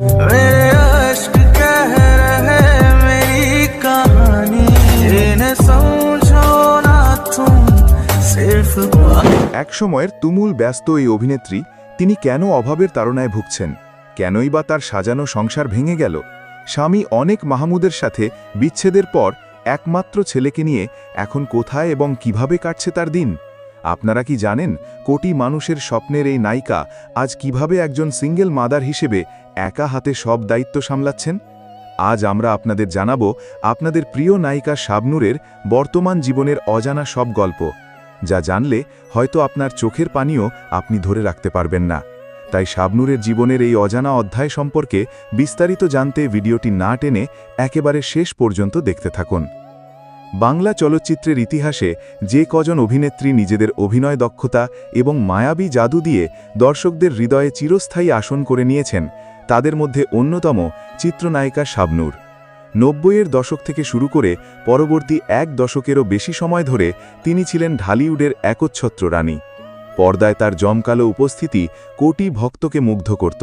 मेरे अश्क कह रहे मेरी कहानी इन्हें समझो ना तुम सिर्फ এক সময়ের তুমুল ব্যস্ত এই অভিনেত্রী তিনি কেন অভাবের তাড়নায় ভুগছেন, কেনই বা তার সাজানো সংসার ভেঙে গেল? স্বামী অনেক মাহমুদের সাথে বিচ্ছেদের পর একমাত্র ছেলেকে নিয়ে এখন কোথায় এবং কিভাবে কাটছে তার দিন? আপনারা কি জানেন কোটি মানুষের স্বপ্নের এই নায়িকা আজ কিভাবে একজন সিঙ্গেল মাদার হিসেবে একা হাতে সব দায়িত্ব সামলাচ্ছেন? আজ আমরা আপনাদের জানাবো আপনাদের প্রিয় নায়িকা শাবনূরের বর্তমান জীবনের অজানা সব গল্প, যা জানলে হয়তো আপনার চোখের পানিও আপনি ধরে রাখতে পারবেন না। তাই শাবনূরের জীবনের এই অজানা অধ্যায় সম্পর্কে বিস্তারিত জানতে ভিডিওটি না টেনে একেবারে শেষ পর্যন্ত দেখতে থাকুন। বাংলা চলচ্চিত্রের ইতিহাসে যে কজন অভিনেত্রী নিজেদের অভিনয় দক্ষতা এবং মায়াবী জাদু দিয়ে দর্শকদের হৃদয়ে চিরস্থায়ী আসন করে নিয়েছেন, তাদের মধ্যে অন্যতম চিত্রনায়িকা শাবনূর। ৯০-এর দশক থেকে শুরু করে পরবর্তী এক দশকেরও বেশি সময় ধরে তিনি ছিলেন ঢালিউডের একচ্ছত্র রানী। পর্দায় তার জমকালো উপস্থিতি কোটি ভক্তকে মুগ্ধ করত।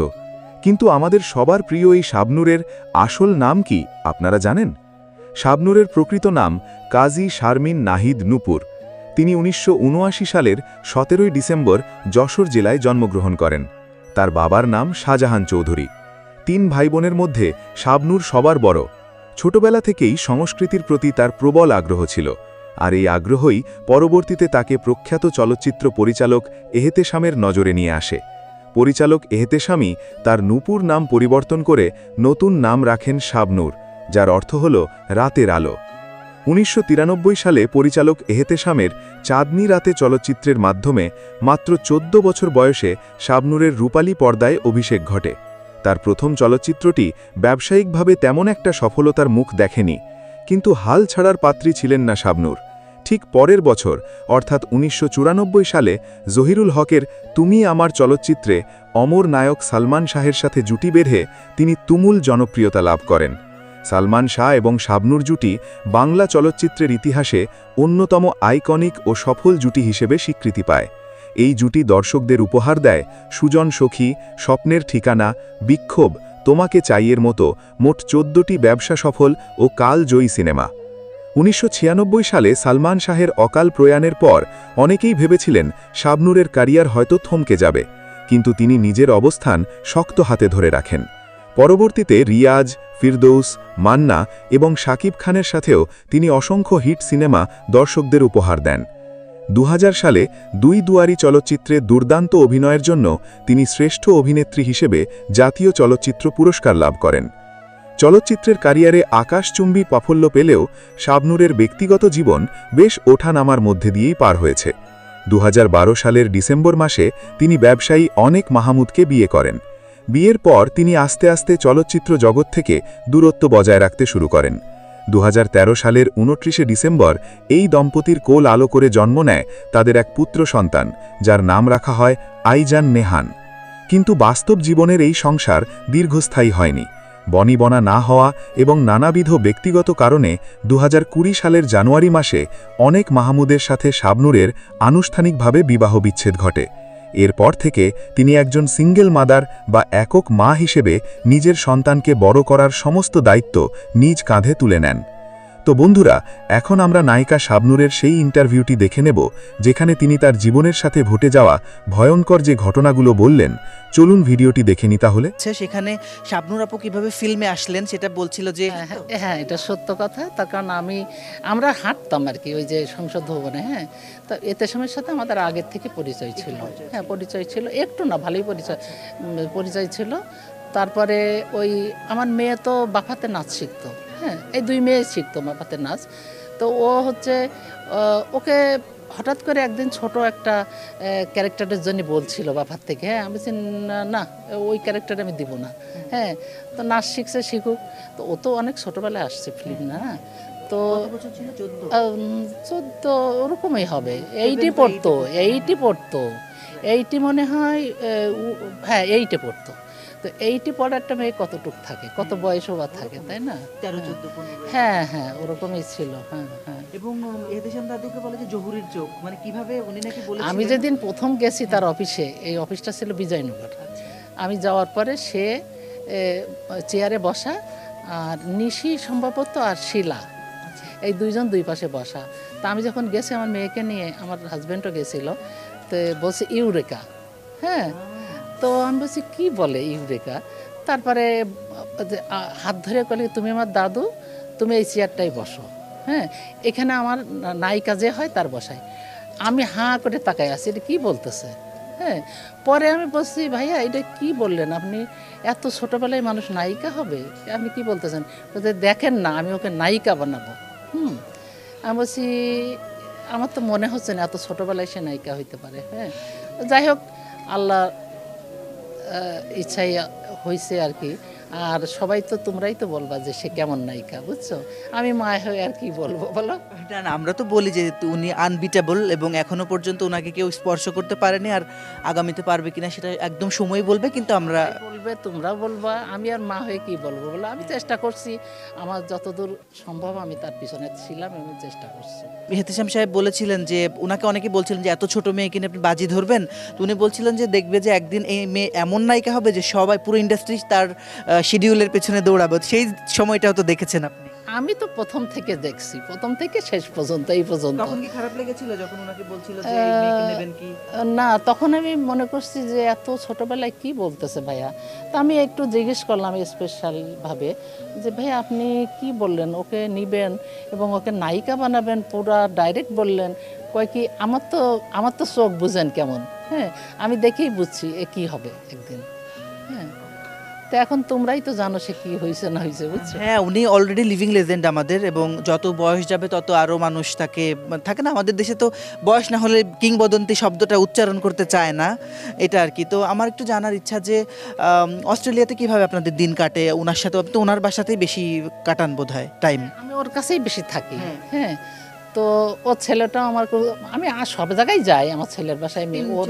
কিন্তু আমাদের সবার প্রিয় এই শাবনূরের আসল নাম কি আপনারা জানেন? শাবনূরের প্রকৃত নাম কাজী শারমিন নাহিদ নূপুর। তিনি ১৯৭৯ সালের ১৭ই ডিসেম্বর যশোর জেলায় জন্মগ্রহণ করেন। তার বাবার নাম শাহজাহান চৌধুরী। ৩ ভাইবোনের মধ্যে শাবনূর সবার বড়। ছোটবেলা থেকেই সংস্কৃতির প্রতি তার প্রবল আগ্রহ ছিল, আর এই আগ্রহই পরবর্তীতে তাকে প্রখ্যাত চলচ্চিত্র পরিচালক এহতেশামের নজরে নিয়ে আসে। পরিচালক এহতেশামই তার নূপুর নাম পরিবর্তন করে নতুন নাম রাখেন শাবনূর, যার অর্থ হল রাতের আলো। ১৯৯৩ সালে পরিচালক এহতেশামের চাঁদনি রাতে চলচ্চিত্রের মাধ্যমে মাত্র ১৪ বছর বয়সে শাবনূরের রূপালী পর্দায় অভিষেক ঘটে। তার প্রথম চলচ্চিত্রটি ব্যবসায়িকভাবে তেমন একটা সফলতার মুখ দেখেনি, কিন্তু হাল ছাড়ার পাত্রী ছিলেন না শাবনূর। ঠিক পরের বছর অর্থাৎ ১৯৯৪ সালে জহিরুল হকের তুমি আমার চলচ্চিত্রে অমর নায়ক সালমান শাহের সাথে জুটি বেঁধে তিনি তুমুল জনপ্রিয়তা লাভ করেন। সালমান শাহ এবং শাবনূর জুটি বাংলা চলচ্চিত্রের ইতিহাসে অন্যতম আইকনিক ও সফল জুটি হিসেবে স্বীকৃতি পায়। এই জুটি দর্শকদের উপহার দেয় সুজন সখী, স্বপ্নের ঠিকানা, বিক্ষোভ, তোমাকে চাইয়ের মতো মোট ১৪টি ব্যবসা সফল ও কালজয়ী সিনেমা। ১৯৯৬ সালে সালমান শাহের অকাল প্রয়াণের পর অনেকেই ভেবেছিলেন শাবনূরের ক্যারিয়ার হয়তো থমকে যাবে, কিন্তু তিনি নিজের অবস্থান শক্ত হাতে ধরে রাখেন। পরবর্তীতে রিয়াজ, ফিরদৌস, মান্না এবং শাকিব খানের সাথেও তিনি অসংখ্য হিট সিনেমা দর্শকদের উপহার দেন। ২০০০ সালে দুই দুয়ারি চলচ্চিত্রে দুর্দান্ত অভিনয়ের জন্য তিনি শ্রেষ্ঠ অভিনেত্রী হিসেবে জাতীয় চলচ্চিত্র পুরস্কার লাভ করেন। চলচ্চিত্রের ক্যারিয়ারে আকাশচুম্বী সাফল্য পেলেও শাবনূরের ব্যক্তিগত জীবন বেশ ওঠানামার মধ্যে দিয়েই পার হয়েছে। ২০১২ সালের ডিসেম্বর মাসে তিনি ব্যবসায়ী অনেক মাহমুদকে বিয়ে করেন। বিয়ের পর তিনি আস্তে আস্তে চলচ্চিত্র জগৎ থেকে দূরত্ব বজায় রাখতে শুরু করেন। ২০১৩ সালের ২৯শে ডিসেম্বর এই দম্পতির কোল আলো করে জন্ম নেয় তাদের এক পুত্র সন্তান, যার নাম রাখা হয় আইজান নেহান। কিন্তু বাস্তব জীবনের এই সংসার দীর্ঘস্থায়ী হয়নি। বনিবনা না হওয়া এবং নানাবিধ ব্যক্তিগত কারণে ২০২০ সালের জানুয়ারি মাসে অনেক মাহমুদের সাথে শাবনূরের আনুষ্ঠানিকভাবে বিবাহ বিচ্ছেদ ঘটে। এরপর থেকে তিনি একজন সিঙ্গেল মাদার বা একক মা হিসেবে নিজের সন্তানকে বড় করার সমস্ত দায়িত্ব নিজ কাঁধে তুলে নেন। তো বন্ধুরা, এখন আমরা নায়িকা শাবনূরের সেই ইন্টারভিউটি দেখে নেব, যেখানে তিনি তার জীবনের সাথে ঘটে যাওয়া ভয়ঙ্কর যে ঘটনাগুলো বললেন। চলুন ভিডিওটি দেখে নি তাহলে। সেখানে শাবনূর আপু কিভাবে ফিল্মে আসলেন সেটা বলছিল যে হ্যাঁ, এটা সত্য কথা। তার কারণ আমরা হাঁটতাম আর কি ওই যে সংসদ ভবনে। হ্যাঁ, তো এতেশামের সাথে আমাদের আগের থেকে পরিচয় ছিল। হ্যাঁ, পরিচয় ছিল, একটু না ভালোই পরিচয় ছিল। তারপরে ওই আমার মেয়ে তো বাফাতে নাচ শিখতো। হ্যাঁ, এই 2 মেয়ে শিখতো বাফাতে নাচ। তো ও হচ্ছে ওকে হঠাৎ করে একদিন ছোট একটা ক্যারেক্টারের জন্য বলছিল বাফার থেকে। হ্যাঁ, আমি বলছি না, ওই ক্যারেক্টারে আমি দিব না। হ্যাঁ, তো নাচ শিখছে, শিখুক। তো ও তো অনেক ছোটবেলায় আসছে ফিল্ম না, তো 14 ওরকমই হবে। 80 পড়তো 80 মনে হয়। হ্যাঁ, 80 পড়তো। তো 80 পড়া একটা মেয়ে কতটুক থাকে, কত বয়সও বা থাকে, তাই না? 13-14-15। হ্যাঁ হ্যাঁ, ওরকমই ছিল। হ্যাঁ হ্যাঁ। এবং এহতেশাম দাদুকে বলে যে জহুরির চোখ, মানে কিভাবে উনি নাকি বলেছিলেন। আমি যেদিন প্রথম গেছি তার অফিসে, এই অফিসটা ছিল বিজয়নগর। আমি যাওয়ার পরে সে চেয়ারে বসা, আর নিশি সম্ভবত আর শিলা, এই দুইজন দুই পাশে বসা। তা আমি যখন গেছি আমার মেয়েকে নিয়ে, আমার হাজব্যান্ডও গেছিলো, তো বলছে ইউরেকা। হ্যাঁ, তো আমি বলছি কী বলে ইউরেকা। তারপরে হাত ধরে বলে তুমি আমার দাদু, তুমি এই চেয়ারটাই বসো। হ্যাঁ, এখানে আমার নায়িকা যে হয় তার বসায়। আমি হাঁ করে তাকাই আছি, এটা কী বলতেছে। হ্যাঁ, পরে আমি বলছি ভাইয়া এটা কি বললেন আপনি, এত ছোটোবেলায় মানুষ নায়িকা হবে, আপনি কি বলতেছেন। বলতে দেখেন না আমি ওকে নায়িকা বানাবো। আমি বলছি আমার তো মনে হচ্ছে না এত ছোটোবেলায় সে নায়িকা হইতে পারে। হ্যাঁ, যাই হোক আল্লাহ ইচ্ছাই হয়েছে আর কি। আর সবাই তো তোমরাই তো বলবা যে সে কেমন নায়িকা, বুঝছো। আমি মায় হয়ে আর কি বলবো বলো। না না, আমরা তো বলি যে উনি আনবিটেবল এবং এখনো পর্যন্ত ওনাকে কেউ স্পর্শ করতে পারেনি, আর আগামীতে পারবে কিনা সেটা একদম সময় বলবে, কিন্তু আমরা বলবে তোমরা বলবা, আমি আর মা হয়ে কি বলবো বলো। আমি চেষ্টা করছি, আমার যতদূর সম্ভব আমি তার পিছনে ছিলাম এবং চেষ্টা করছি। হেতেশাম সাহেব বলেছিলেন যে ওনাকে অনেকে বলছিলেন যে এত ছোট মেয়েকে নিয়ে আপনি বাজি ধরবেন, তো উনি বলছিলেন যে দেখবে যে একদিন এই মেয়ে এমন নায়িকা হবে যে সবাই পুরো ইন্ডাস্ট্রি তার শিডিউলের পেছনে দৌড়াবে। সেই সময়টাও তো দেখেছেন আপনি। আমি তো প্রথম থেকে দেখছি, প্রথম থেকে শেষ পর্যন্ত, এই পর্যন্ত। তখন কি খারাপ লেগেছিল যখন ওনাকে বলছিল যে এই মেয়েকে নেবেন কি? না, তখন আমি মনে করছি যে এত ছোটবেলায় কি বলতেছে ভাইয়া। তা আমি একটু জিজ্ঞেস করলাম স্পেশাল ভাবে যে ভাইয়া আপনি কি বললেন, ওকে নিবেন এবং ওকে নায়িকা বানাবেন, পুরা ডাইরেক্ট বললেন। কয় কি আমার তো চোখ বুঝেন কেমন। হ্যাঁ, আমি দেখেই বুঝছি এ কি হবে একদিন। হ্যাঁ, তো এখন তোমরাই তো জানো সে কি হয়েছে না হয়েছে, বুঝছো। হ্যাঁ, উনি অলরেডি লিভিং লেজেন্ড আমাদের, এবং যত বয়স যাবে তত আরও মানুষ তাকে থাকে না, আমাদের দেশে তো বয়স না হলে কিংবদন্তি শব্দটা উচ্চারণ করতে চায় না, এটা আর কি। তো আমার একটু জানার ইচ্ছা যে অস্ট্রেলিয়াতে কিভাবে আপনাদের দিন কাটে, ওনার সাথে তো ওনার বাসাতেই বেশি কাটান বোধ হয় টাইম। আমি ওর কাছেই বেশি থাকি। হ্যাঁ, তো ওর ছেলেটাও আমি সব জায়গায় যাই, আমার ছেলের বাসায় মেয়ে ওর।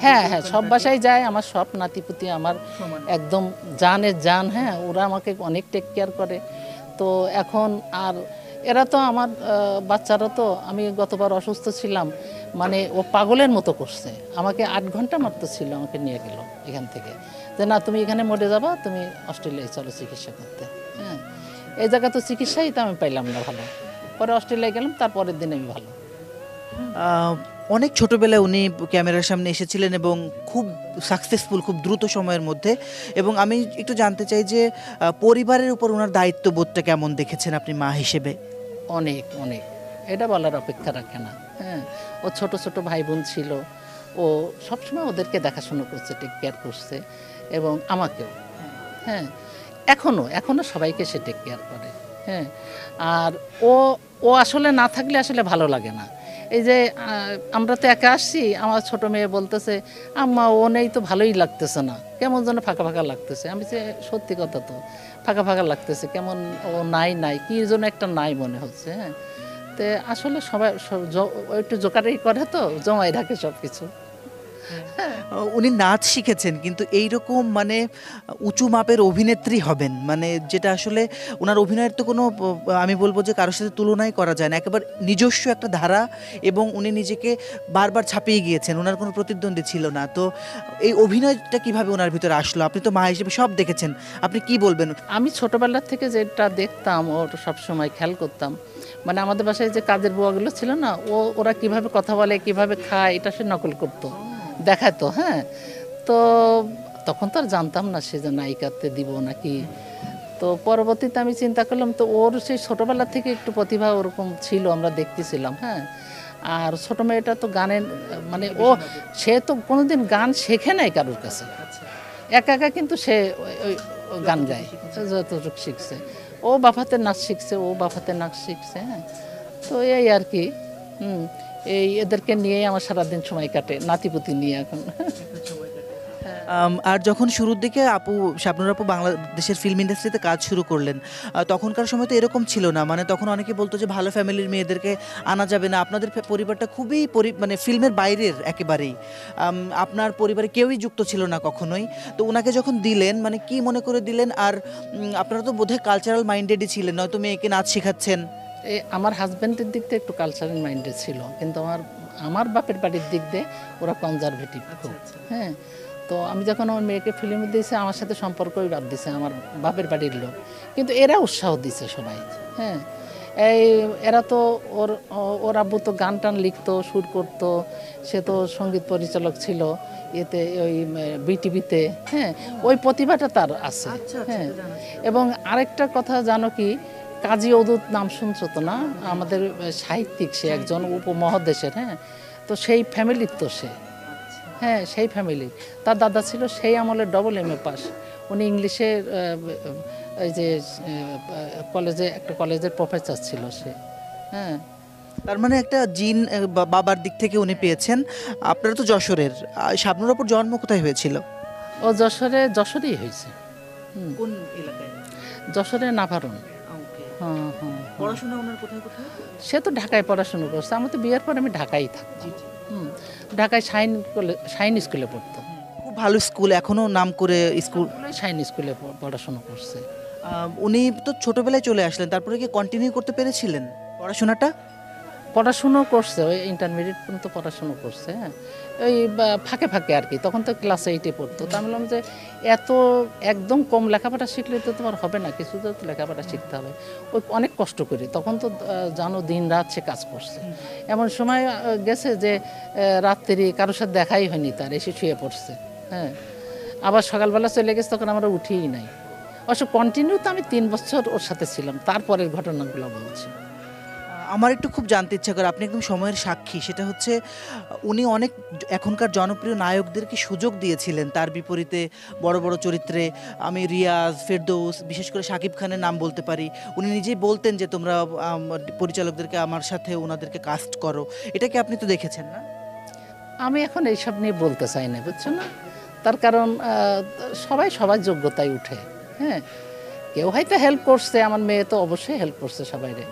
হ্যাঁ হ্যাঁ, সব বাসায় যায়, আমার সব নাতিপুতি আমার একদম জানের জান। হ্যাঁ, ওরা আমাকে অনেক টেক কেয়ার করে। তো এখন আর এরা তো আমার বাচ্চারা তো, আমি গতবার অসুস্থ ছিলাম, মানে ও পাগলের মতো করছে আমাকে। 8 ঘন্টা মাত্র ছিল, আমাকে নিয়ে গেল এখান থেকে, যে না তুমি এখানে মরে যাবা, তুমি অস্ট্রেলিয়ায় চলো চিকিৎসা করতে। হ্যাঁ, এই জায়গা তো চিকিৎসাই তো আমি পাইলাম না ভালো। পরে অস্ট্রেলিয়ায় গেলাম, তারপরের দিন আমি ভালো। অনেক ছোটবেলায় উনি ক্যামেরার সামনে এসেছিলেন এবং খুব সাকসেসফুল, খুব দ্রুত সময়ের মধ্যে। এবং আমি একটু জানতে চাই যে পরিবারের উপর ওনার দায়িত্ববোধটা কেমন দেখেছেন আপনি মা হিসেবে? অনেক অনেক, এটা বলার অপেক্ষা রাখে না। হ্যাঁ, ও ছোট ছোট ভাই বোন ছিল, ও সবসময় ওদেরকে দেখাশোনা করছে, টেক কেয়ার করছে, এবং আমাকেও। হ্যাঁ, এখনো সবাইকে সে টেক কেয়ার করে। হ্যাঁ, আর ও আসলে না থাকলে আসলে ভালো লাগে না। এই যে আমরা তো একা আসছি, আমার ছোট মেয়ে বলতেছে আম্মা ও নেই তো ভালোই লাগতেছে না, কেমন যেন ফাঁকা ফাঁকা লাগতেছে। আমি যে সত্যি কথা তো, ফাঁকা ফাঁকা লাগতেছে, কেমন ও নাই কি যেন একটা নাই মনে হচ্ছে। হ্যাঁ, তো আসলে সবাই একটু জোকারি করে তো, জমাই রাখে সব কিছু। উনি নাচ শিখেছেন, কিন্তু এইরকম মানে উঁচু মাপের অভিনেত্রী হবেন, মানে যেটা আসলে ওনার অভিনয়ের তো কোনো আমি বলবো যে কারোর সাথে তুলনাই করা যায় না। একেবারে নিজস্ব একটা ধারা, এবং উনি নিজেকে বারবার ছাপিয়ে গিয়েছেন, ওনার কোনো প্রতিদ্বন্দ্বী ছিল না। তো এই অভিনয়টা কিভাবে ওনার ভিতরে আসলো? আপনি তো মা হিসেবে সব দেখেছেন, আপনি কি বলবেন? আমি ছোটোবেলার থেকে যেটা দেখতাম, ওর সবসময় খেয়াল করতাম, মানে আমাদের বাসায় যে কাজের বুয়াগুলো ছিল না, ওরা কিভাবে কথা বলে, কিভাবে খায়, এটা সে নকল করতো, দেখাতো। হ্যাঁ, তো তখন তো আর জানতাম না সে যে নায়িকাতে দিব নাকি। তো পরবর্তীতে আমি চিন্তা করলাম, তো ওর সেই ছোটোবেলা থেকে একটু প্রতিভা ওরকম ছিল, আমরা দেখতেছিলাম। হ্যাঁ, আর ছোটো মেয়েটা তো গানের মানে সে তো কোনোদিন গান শেখে নাই কারোর কাছে, একা একা কিন্তু সে ওই গান গায় যতটুকু শিখছে। ও বাফাতে নাচ শিখছে, নাচ শিখছে। হ্যাঁ, তো এই আর কি। এই এদেরকে নিয়েই আমার সারাদিন সময় কাটে, নাতিপুতি নিয়ে এখন। আর যখন শুরুর দিকে শাবনূর আপু বাংলাদেশের ফিল্ম ইন্ডাস্ট্রিতে কাজ শুরু করলেন, তখনকার সময় তো এরকম ছিল না, মানে তখন অনেকে বলতো যে ভালো ফ্যামিলির মেয়েদেরকে আনা যাবে না, আপনাদের পরিবারটা খুবই মানে ফিল্মের বাইরের একেবারেই, আপনার পরিবারে কেউই যুক্ত ছিল না কখনোই। তো ওনাকে যখন দিলেন, মানে কি মনে করে দিলেন? আর আপনারা তো বোধহয় কালচারাল মাইন্ডেডই ছিলেন, নয়তো মেয়েকে নাচ শেখাচ্ছেন। আমার হাজব্যান্ডের দিক দিয়ে একটু কালচারাল মাইন্ডেড ছিল, কিন্তু আমার বাপের বাড়ির দিক দিয়ে ওরা কনজারভেটিভ খুব। হ্যাঁ, তো তো আমি যখন আমার মেয়েকে ফিল্মে দিয়েছি আমার সাথে সম্পর্কই বাদ দিছে আমার বাপের বাড়ির লোক, কিন্তু এরা উৎসাহ দিছে সবাই। হ্যাঁ, এই এরা তো ওর আব্বু তো গান টান লিখতো, সুর করতো, সে তো সঙ্গীত পরিচালক ছিল এতে ওই বিটিভিতে। হ্যাঁ, ওই প্রতিভাটা তার আছে। হ্যাঁ, এবং আরেকটা কথা জানো কি, কাজী অদূত নাম শুনছো তো না? আমাদের সাহিত্যিক, সে একজন উপমহাদেশের। হ্যাঁ, তো সেই ফ্যামিলির তো সে। হ্যাঁ, সেই ফ্যামিলি। তার দাদা ছিল সেই আমলের AA পাস। উনি ইংলিশে এই যে কলেজে, একটা কলেজের প্রফেসর ছিল সে। হ্যাঁ, তার মানে একটা জিন বাবার দিক থেকে উনি পেয়েছেন। আপনারা তো যশোরের, শাবনূর আপুর জন্ম কোথায় হয়েছিল? ও যশোরেই হয়েছে। কোন এলাকায়? যশোরে নাভারণ। হ্যাঁ হ্যাঁ। পড়াশোনা ওনার কোথায় কোথায়? সে তো ঢাকায় পড়াশুনো করছে। আমার তো বিয়ের পর আমি ঢাকায় থাকতাম। ঢাকায় শাইন স্কুলে পড়তো। খুব ভালো স্কুল, এখনো নাম করে স্কুল। শাইন স্কুলে পড়াশোনা করছে। উনি তো ছোটবেলায় চলে আসলেন, তারপরে কি কন্টিনিউ করতে পেরেছিলেন পড়াশোনাটা? পড়াশুনো করছে, ওই ইন্টারমিডিয়েট পর্যন্ত পড়াশুনো করছে। হ্যাঁ, ওই ফাঁকে ফাঁকে আর কি। তখন তো ক্লাস 8-এ পড়তো। তো আমি বললাম যে এত একদম কম লেখাপড়া শিখলে তো তোমার হবে না, কিছু তো লেখাপড়া শিখতে হবে। ওই অনেক কষ্ট করি তখন তো, জানো, দিন রাত সে কাজ করছে। এমন সময় গেছে যে রাত্রি কারোর সাথে দেখাই হয়নি, তার এসে শুয়ে পড়ছে। হ্যাঁ, আবার সকালবেলা চলে গেছে, তখন আমরা উঠিই নাই। অবশ্য কন্টিনিউ তো আমি 3 বছর ওর সাথে ছিলাম। তারপরের ঘটনাগুলো বলছি। আমার একটু খুব জানতে ইচ্ছা করে, আপনি একদম সময়ের সাক্ষী। সেটা হচ্ছে উনি অনেক এখনকার জনপ্রিয় নায়কদেরকে সুযোগ দিয়েছিলেন, তার বিপরীতে বড় বড় চরিত্রে আমি রিয়াজ, ফেরদৌস, বিশেষ করে শাকিব খানের নাম বলতে পারি। উনি নিজেই বলতেন যে তোমরা পরিচালকদেরকে আমার সাথে ওনাদেরকে কাস্ট করো। এটা কি আপনি তো দেখেছেন না? আমি এখন এইসব নিয়ে বলতে চাই না, বুঝছো না? তার কারণ সবাই সবার যোগ্যতায় উঠে। হ্যাঁ, কেউ হয়তো হেল্প করছে, আমার মেয়ে তো অবশ্যই হেল্প করছে সবাইরে।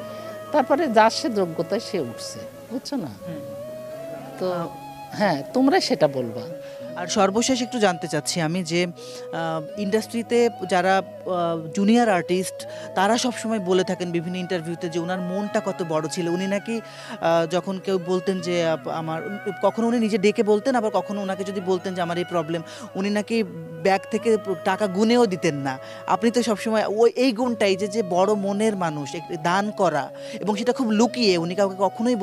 তারপরে যার সে যোগ্যতায় সে উঠছে, বুঝছো না? তো হ্যাঁ, তোমরা সেটা বলবা। আর সর্বশেষ একটু জানতে চাচ্ছি আমি যে ইন্ডাস্ট্রিতে যারা জুনিয়র আর্টিস্ট, তারা সবসময় বলে থাকেন বিভিন্ন ইন্টারভিউতে যে ওনার মনটা কত বড় ছিল। উনি নাকি যখন কেউ বলতেন যে আমার, কখনো উনি নিজে ডেকে বলতেন, আবার কখনো ওনাকে যদি বলতেন যে আমার এই প্রবলেম, উনি নাকি ব্যাগ থেকে টাকা গুনেও দিতেন না। আপনি তো সবসময় এই গুণটাই যে বড় মনের মানুষ, দান করা, এবং সেটা খুব লুকিয়ে, উনি কাউকে কখনোই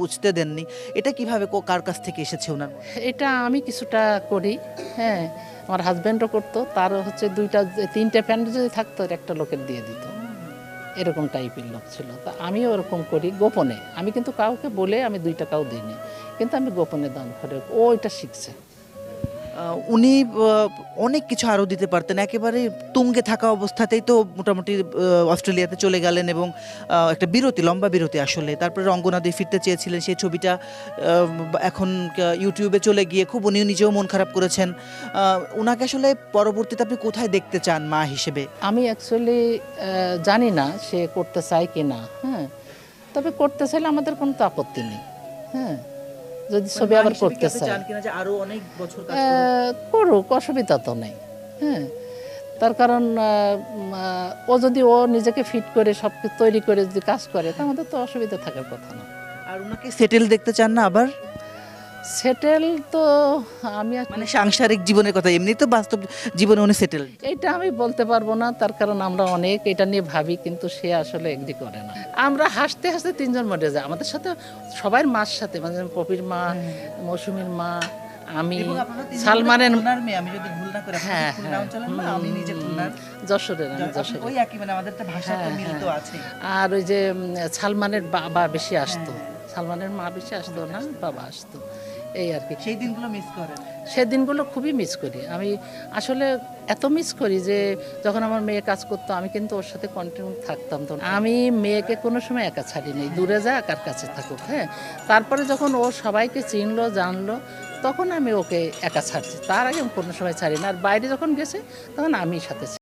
বুঝতে দেননি। এটা কিভাবে কার কাছ থেকে এসেছে ওনার? এটা আমি কিছুটা করি। হ্যাঁ, আমার হাজব্যান্ডও করতো। তারও হচ্ছে 2-3টে প্যান্ট যদি থাকতো, একটা লোকের দিয়ে দিত। এরকম টাইপের লোক ছিল। তা আমিও ওরকম করি গোপনে। আমি কিন্তু কাউকে বলে আমি 2 টাকাও দিইনি, কিন্তু আমি গোপনে দান করে। ও এটা শিখছে। উনি অনেক কিছু আরও দিতে পারতেন। একেবারে তুঙ্গে থাকা অবস্থাতেই তো মোটামুটি অস্ট্রেলিয়াতে চলে গেলেন, এবং একটা লম্বা বিরতি আসলে। তারপরে রঙ্গনা দিয়ে ফিরতে চেয়েছিলেন, সেই ছবিটা এখন ইউটিউবে চলে গিয়ে খুব উনি নিজেও মন খারাপ করেছেন। ওনাকে আসলে পরবর্তীতে আপনি কোথায় দেখতে চান মা হিসেবে? আমি অ্যাকচুয়ালি জানি না সে করতে চায় কি না। হ্যাঁ, তবে করতে চাইলে আমাদের কোনো তো আপত্তি নেই। হ্যাঁ, যদি ছবি আবার করতে চায় আরো অনেক বছর করুক, অসুবিধা তো নেই। হ্যাঁ, তার কারণ ও যদি ও নিজেকে ফিট করে সব তৈরি করে যদি কাজ করে, তা আমাদের তো অসুবিধা থাকার কথা না। আর ওনাকে সেটেল দেখতে চান না আবার? সেটেল তো আমি মানে সাংসারিক জীবনের কথা, এমনি তো বাস্তব জীবনে উনি সেটেল। এইটা আমি বলতে পারবো না, তার কারণ আমরা অনেক এটা নিয়ে ভাবি, কিন্তু সে আসলে এগ্রি করে না। আমরা হাসতে হাসতে 3 জন মরে যাই। আমাদের সাথে সবার মার সাথে, মানে পপির মা, মৌসুমীর মা, আমি, সালমানের মেয়ে, আমি যদি ভুল না করি। হ্যাঁ, আমি নিজে খুলনার, যশোরের। আমি যশোরের। ওই একই, মানে আমাদের তো ভাষাটা মিল তো আছে। আর ওই যে সালমানের বাবা বেশি আসতো, সালমানের মা বেশি আসতো না, বাবা আসতো, এই আর কি। সেই দিনগুলো মিস করেন? সেই দিনগুলো খুবই মিস করি আমি। আসলে এত মিস করি যে যখন আমার মেয়ে কাজ করতো, আমি কিন্তু ওর সাথে কন্টিনিউ থাকতাম। তো আমি মেয়েকে কোনো সময় একা ছাড়ি নাই, দূরে যাক আর কাছে থাকুক। হ্যাঁ, তারপরে যখন ও সবাইকে চিনলো, জানলো, তখন আমি ওকে একা ছাড়ছি। তার আগে কোনো সময় ছাড়ি না। আর বাইরে যখন গেছে, তখন আমি সাথে